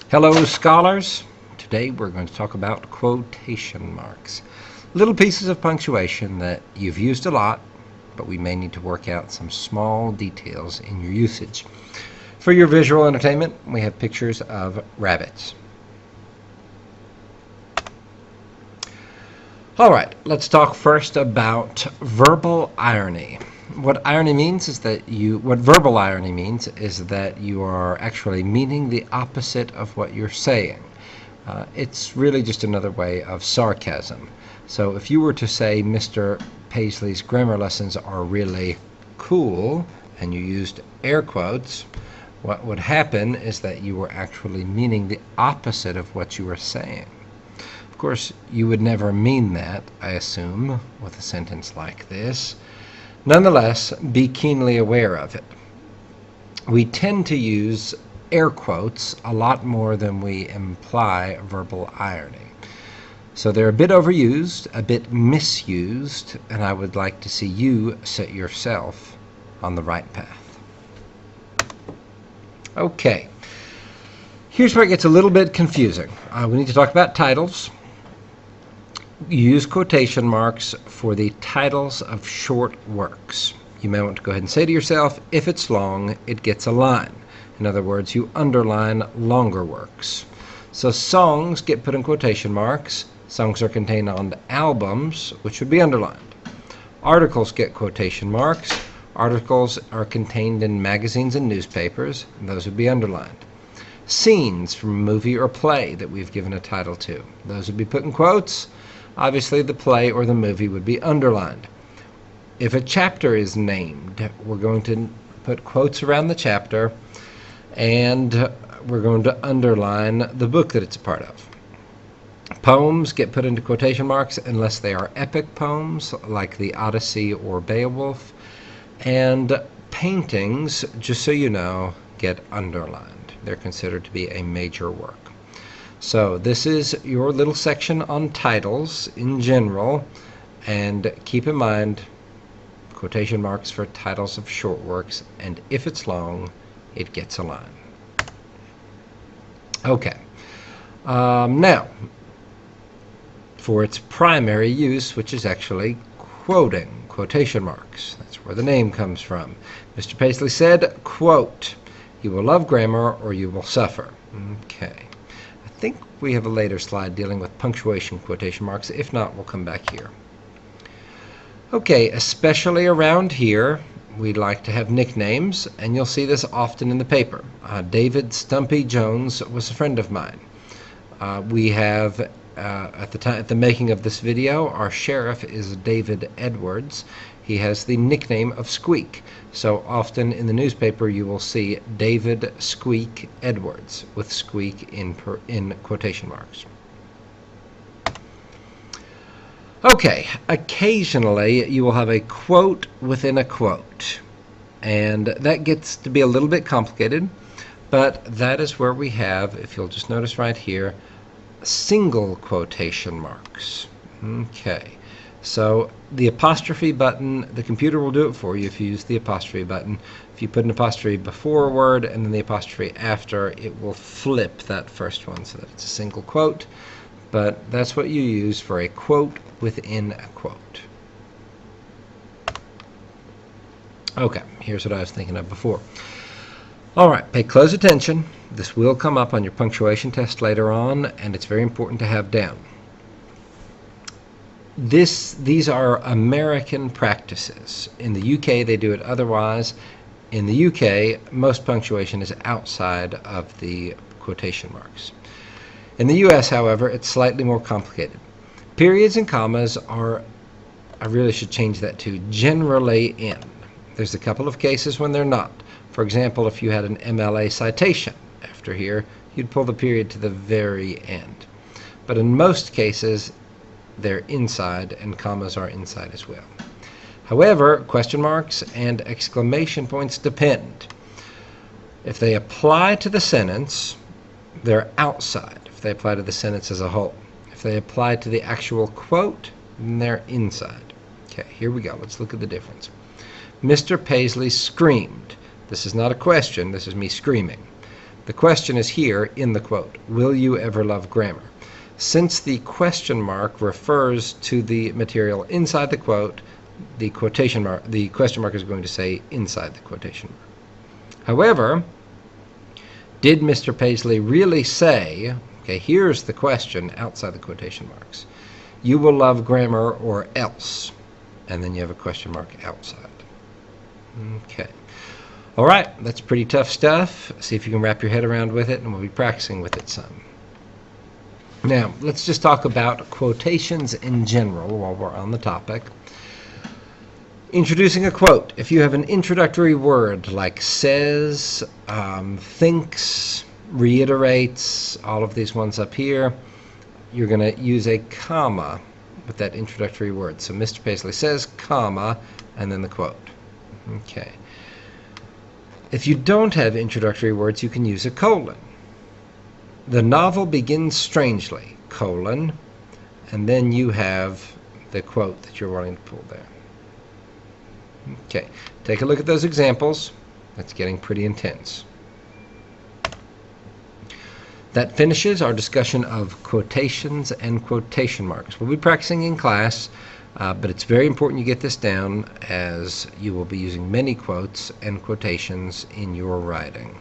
Hello, scholars. Today we're going to talk about quotation marks. Little pieces of punctuation that you've used a lot, but we may need to work out some small details in your usage. For your visual entertainment, we have pictures of rabbits. All right, let's talk first about verbal irony. What verbal irony means is that you are actually meaning the opposite of what you're saying. It's really just another way of sarcasm. So if you were to say Mr. Paisley's grammar lessons are really cool, and you used air quotes, what would happen is that you were actually meaning the opposite of what you were saying. Of course, you would never mean that, I assume, with a sentence like this. Nonetheless, be keenly aware of it. We tend to use air quotes a lot more than we imply verbal irony. So they're a bit overused, a bit misused, and I would like to see you set yourself on the right path. Okay, here's where it gets a little bit confusing. We need to talk about titles. You use quotation marks for the titles of short works. You may want to go ahead and say to yourself, if it's long, it gets a line. In other words, you underline longer works. So songs get put in quotation marks. Songs are contained on albums, which would be underlined. Articles get quotation marks. Articles are contained in magazines and newspapers, and those would be underlined. Scenes from a movie or play that we've given a title to, those would be put in quotes. Obviously, the play or the movie would be underlined. If a chapter is named, we're going to put quotes around the chapter, and we're going to underline the book that it's a part of. Poems get put into quotation marks unless they are epic poems, like the Odyssey or Beowulf. And paintings, just so you know, get underlined. They're considered to be a major work. So this is your little section on titles in general, and keep in mind quotation marks for titles of short works, and if it's long, it gets a line. Okay, now for its primary use, which is actually quoting, quotation marks. That's where the name comes from. Mr. Paisley said, quote, "You will love grammar or you will suffer." Okay. I think we have a later slide dealing with punctuation quotation marks. If not, we'll come back here. Okay, especially around here, we'd like to have nicknames, and you'll see this often in the paper. David Stumpy Jones was a friend of mine. We have, at the making of this video, our sheriff is David Edwards. He has the nickname of Squeak. So often in the newspaper you will see David Squeak Edwards with Squeak in quotation marks. Okay, occasionally you will have a quote within a quote, and that gets to be a little bit complicated, but that is where we have, if you'll just notice right here, single quotation marks. Okay. So the apostrophe button, the computer will do it for you if you use the apostrophe button. If you put an apostrophe before a word and then the apostrophe after, it will flip that first one so that it's a single quote. But that's what you use for a quote within a quote. Okay, here's what I was thinking of before. All right, pay close attention. This will come up on your punctuation test later on, and it's very important to have down. These are American practices. In the UK, they do it otherwise. In the UK, most punctuation is outside of the quotation marks. In the US, however, it's slightly more complicated. Periods and commas are, I really should change that to generally in. There's a couple of cases when they're not. For example, if you had an MLA citation after here, you'd pull the period to the very end. But in most cases, they're inside, and commas are inside as well. However, question marks and exclamation points depend. If they apply to the sentence, they're outside. If they apply to the sentence as a whole. If they apply to the actual quote, then they're inside. Okay, here we go. Let's look at the difference. Mr. Paisley screamed. This is not a question. This is me screaming. The question is here in the quote. Will you ever love grammar? Since the question mark refers to the material inside the quote, the question mark is going to say inside the quotation mark. However, did Mr. Paisley really say, okay, here's the question outside the quotation marks, you will love grammar or else, and then you have a question mark outside. Okay. All right, that's pretty tough stuff. See if you can wrap your head around with it, and we'll be practicing with it some. Now, let's just talk about quotations in general while we're on the topic. Introducing a quote. If you have an introductory word like says, thinks, reiterates, all of these ones up here, you're going to use a comma with that introductory word. So Mr. Paisley says, comma, and then the quote. Okay. If you don't have introductory words, you can use a colon. The novel begins strangely, colon, and then you have the quote that you're wanting to pull there. Okay, take a look at those examples. That's getting pretty intense. That finishes our discussion of quotations and quotation marks. We'll be practicing in class, but it's very important you get this down as you will be using many quotes and quotations in your writing.